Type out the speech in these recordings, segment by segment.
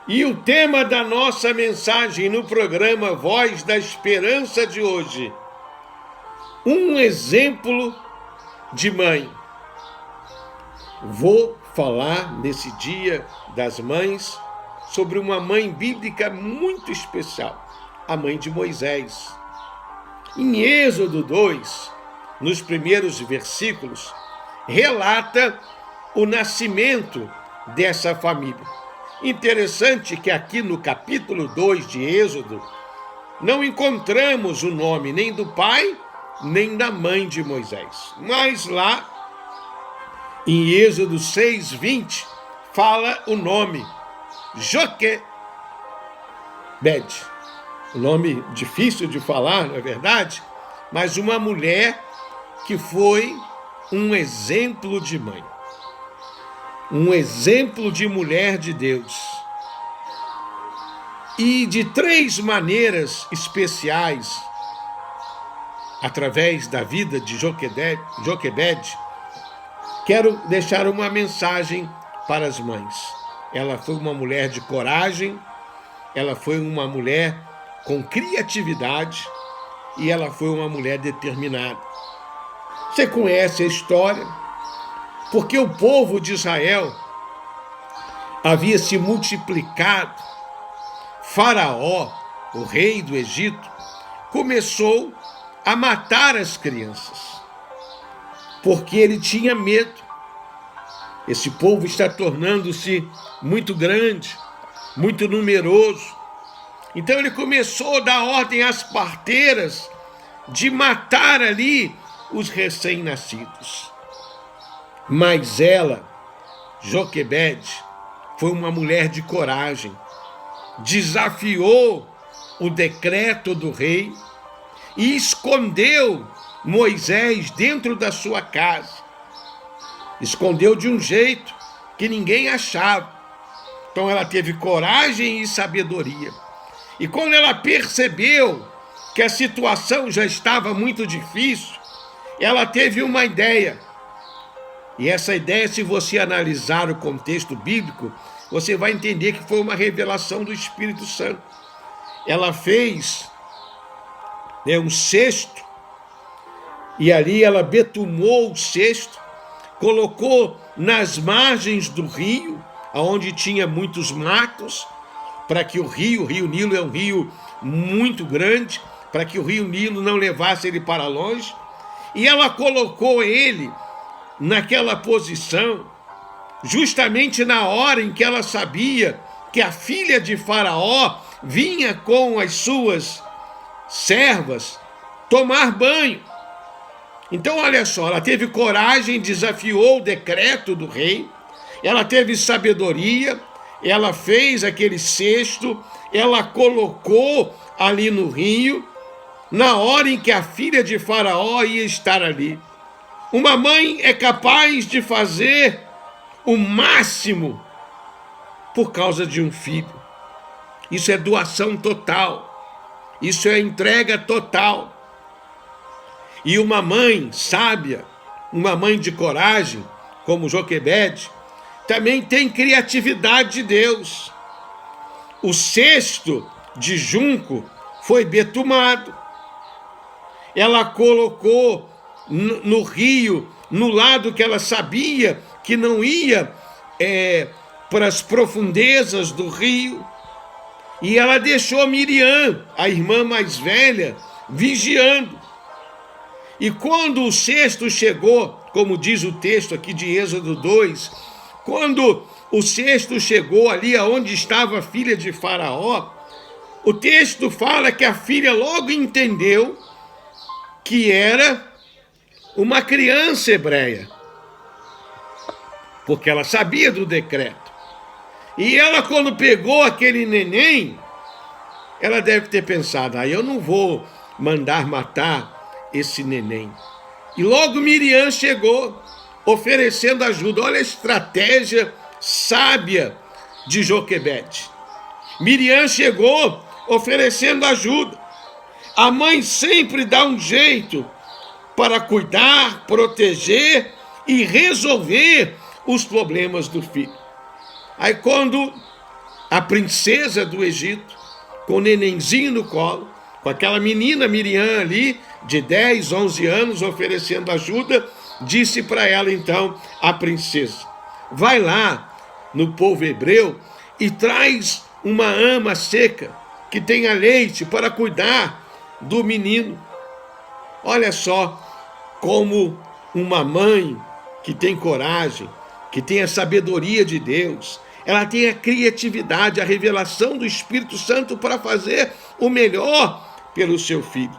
E o tema da nossa mensagem no programa Voz da Esperança de hoje: um exemplo de mãe. Vou falar nesse Dia das Mães sobre uma mãe bíblica muito especial, a mãe de Moisés. Em Êxodo 2, nos primeiros versículos, relata o nascimento dessa família. Interessante que aqui no capítulo 2 de Êxodo, não encontramos o nome nem do pai, nem da mãe de Moisés. Mas lá, em Êxodo 6:20, fala o nome, Joquebed. Um nome difícil de falar, não é verdade? Mas uma mulher que foi um exemplo de mãe. Um exemplo de mulher de Deus. E de três maneiras especiais, através da vida de Joquebed, quero deixar uma mensagem para as mães. Ela foi uma mulher de coragem, ela foi uma mulher com criatividade e ela foi uma mulher determinada. Você conhece a história? Porque o povo de Israel havia se multiplicado. Faraó, o rei do Egito, começou a matar as crianças, porque ele tinha medo. Esse povo está tornando-se muito grande, muito numeroso. Então ele começou a dar ordem às parteiras de matar ali os recém-nascidos. Mas ela, Joquebed, foi uma mulher de coragem, desafiou o decreto do rei e escondeu Moisés dentro da sua casa. Escondeu de um jeito que ninguém achava. Então ela teve coragem e sabedoria. E quando ela percebeu que a situação já estava muito difícil, ela teve uma ideia. E essa ideia, se você analisar o contexto bíblico, você vai entender que foi uma revelação do Espírito Santo. Ela fez um cesto, e ali ela betumou o cesto, colocou nas margens do rio, onde tinha muitos matos, para que o Rio Nilo é um rio muito grande, para que o Rio Nilo não levasse ele para longe, e ela colocou ele naquela posição, justamente na hora em que ela sabia que a filha de Faraó vinha com as suas servas tomar banho. Então, olha só, ela teve coragem, desafiou o decreto do rei, ela teve sabedoria, ela fez aquele cesto, ela colocou ali no rio, na hora em que a filha de Faraó ia estar ali. Uma mãe é capaz de fazer o máximo por causa de um filho. Isso é doação total. Isso é entrega total. E uma mãe sábia, uma mãe de coragem, como Joquebed, também tem criatividade de Deus. O cesto de junco foi betumado. Ela colocou no rio, no lado que ela sabia que não ia para as profundezas do rio. E ela deixou Miriam, a irmã mais velha, vigiando. E quando o cesto chegou, como diz o texto aqui de Êxodo 2, quando o cesto chegou ali aonde estava a filha de Faraó, o texto fala que a filha logo entendeu que era uma criança hebreia, porque ela sabia do decreto. E ela, quando pegou aquele neném, ela deve ter pensado, eu não vou mandar matar esse neném. E logo Miriam chegou, oferecendo ajuda. Olha a estratégia sábia de Joquebed. Miriam chegou oferecendo ajuda. A mãe sempre dá um jeito para cuidar, proteger e resolver os problemas do filho. Aí quando a princesa do Egito, com o nenenzinho no colo, com aquela menina Miriam ali, de 10, 11 anos, oferecendo ajuda, disse para ela então a princesa: vai lá no povo hebreu e traz uma ama seca que tenha leite para cuidar do menino. Olha só como uma mãe que tem coragem, que tem a sabedoria de Deus, ela tem a criatividade, a revelação do Espírito Santo para fazer o melhor pelo seu filho.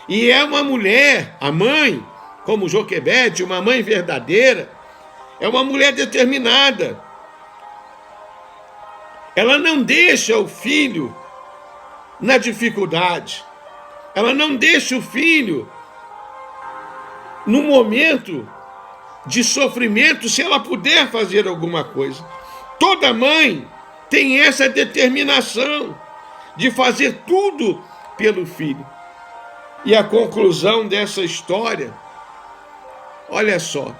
E é uma mulher, a mãe, como Joquebede, uma mãe verdadeira, é uma mulher determinada. Ela não deixa o filho na dificuldade. Ela não deixa o filho no momento de sofrimento, se ela puder fazer alguma coisa. Toda mãe tem essa determinação de fazer tudo pelo filho. E a conclusão dessa história, olha só.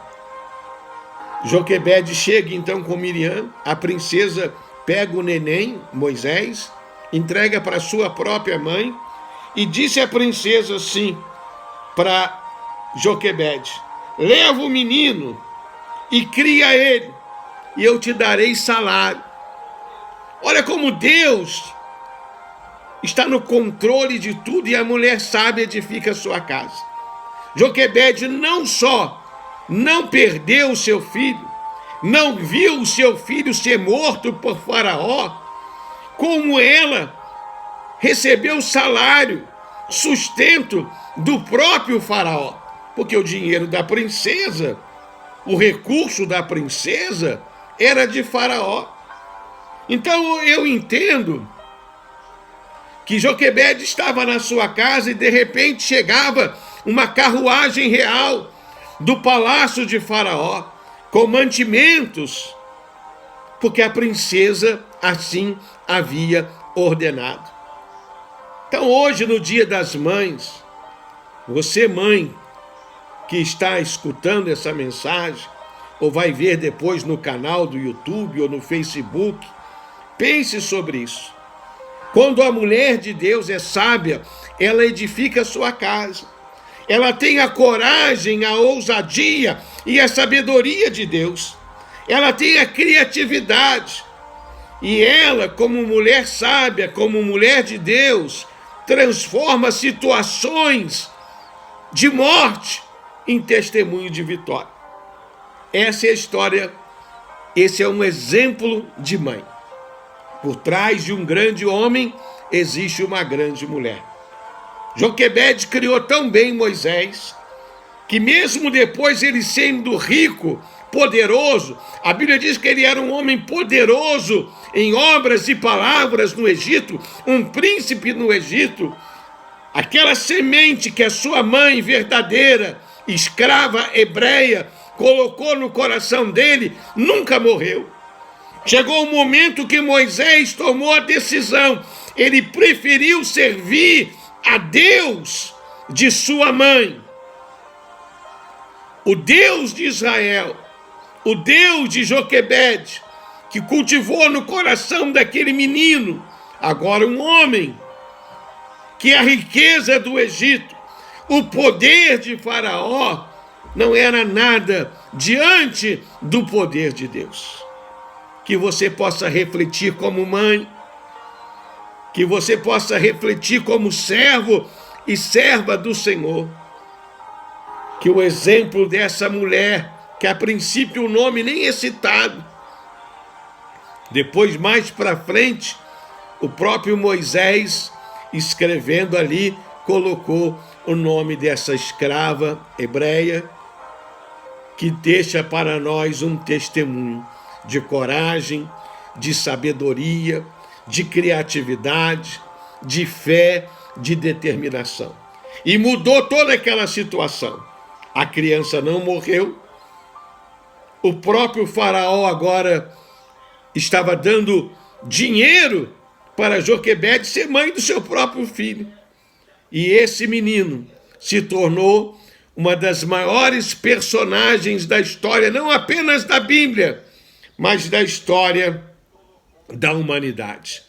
Joquebede chega então com Miriam, a princesa pega o neném, Moisés, entrega para sua própria mãe e disse à princesa assim para Joquebede: leva o menino e cria ele, e eu te darei salário. Olha como Deus está no controle de tudo, e a mulher sábia edifica a sua casa. Joquebede não só não perdeu o seu filho, não viu o seu filho ser morto por Faraó, como ela recebeu salário, sustento do próprio Faraó, porque o dinheiro da princesa, o recurso da princesa era de Faraó. Então eu entendo que Joquebede estava na sua casa e de repente chegava uma carruagem real do palácio de Faraó, com mantimentos, porque a princesa assim havia ordenado. Então hoje, no Dia das Mães, você mãe que está escutando essa mensagem, ou vai ver depois no canal do YouTube ou no Facebook, pense sobre isso. Quando a mulher de Deus é sábia, ela edifica a sua casa. Ela tem a coragem, a ousadia e a sabedoria de Deus. Ela tem a criatividade. E ela, como mulher sábia, como mulher de Deus, transforma situações de morte em testemunho de vitória. Essa é a história, esse é um exemplo de mãe. Por trás de um grande homem existe uma grande mulher. Joquebede criou tão bem Moisés, que mesmo depois ele sendo rico, poderoso, a Bíblia diz que ele era um homem poderoso em obras e palavras no Egito, um príncipe no Egito. Aquela semente que a sua mãe verdadeira, escrava hebreia, colocou no coração dele, nunca morreu. Chegou o momento que Moisés tomou a decisão. Ele preferiu servir a Deus de sua mãe, o Deus de Israel, o Deus de Joquebede, que cultivou no coração daquele menino, agora um homem, que a riqueza do Egito, o poder de Faraó, não era nada diante do poder de Deus. Que você possa refletir como mãe, que você possa refletir como servo e serva do Senhor. Que o exemplo dessa mulher, que a princípio o nome nem é citado, depois mais para frente, o próprio Moisés, escrevendo ali, colocou o nome dessa escrava hebreia, que deixa para nós um testemunho de coragem, de sabedoria, de criatividade, de fé, de determinação. E mudou toda aquela situação. A criança não morreu. O próprio Faraó agora estava dando dinheiro para Joquebede ser mãe do seu próprio filho. E esse menino se tornou uma das maiores personagens da história, não apenas da Bíblia, mas da história da humanidade.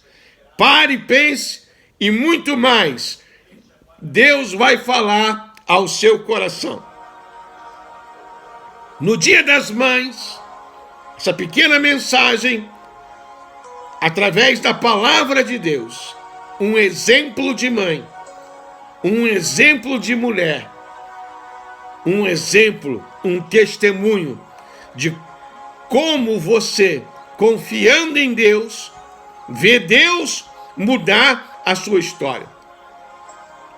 Pare, pense e muito mais. Deus vai falar ao seu coração. No Dia das Mães, essa pequena mensagem, através da palavra de Deus, um exemplo de mãe, um exemplo de mulher, um exemplo, um testemunho de como você, confiando em Deus, vê Deus mudar a sua história.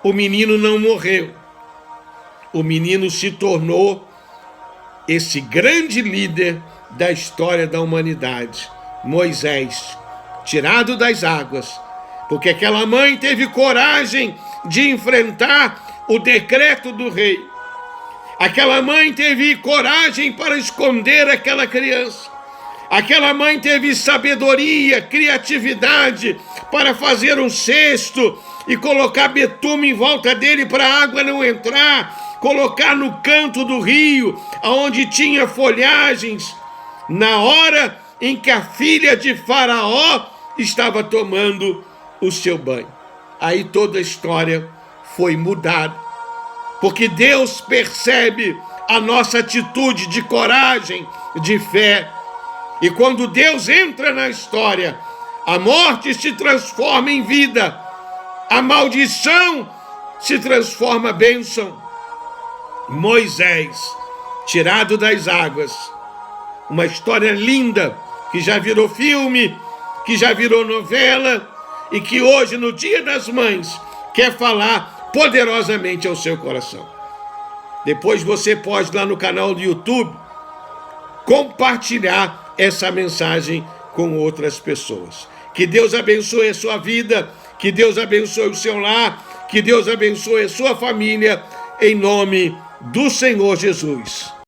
O menino não morreu. O menino se tornou esse grande líder da história da humanidade, Moisés, tirado das águas, porque aquela mãe teve coragem de enfrentar o decreto do rei. Aquela mãe teve coragem para esconder aquela criança. Aquela mãe teve sabedoria, criatividade para fazer um cesto e colocar betume em volta dele para a água não entrar, colocar no canto do rio, onde tinha folhagens, na hora em que a filha de Faraó estava tomando o seu banho. Aí toda a história foi mudada, porque Deus percebe a nossa atitude de coragem, de fé. E quando Deus entra na história, a morte se transforma em vida, a maldição se transforma em bênção. Moisés, tirado das águas, uma história linda, que já virou filme, que já virou novela, e que hoje, no Dia das Mães, quer falar poderosamente ao seu coração. Depois você pode, lá no canal do YouTube, compartilhar essa mensagem com outras pessoas. Que Deus abençoe a sua vida, que Deus abençoe o seu lar, que Deus abençoe a sua família, em nome do Senhor Jesus.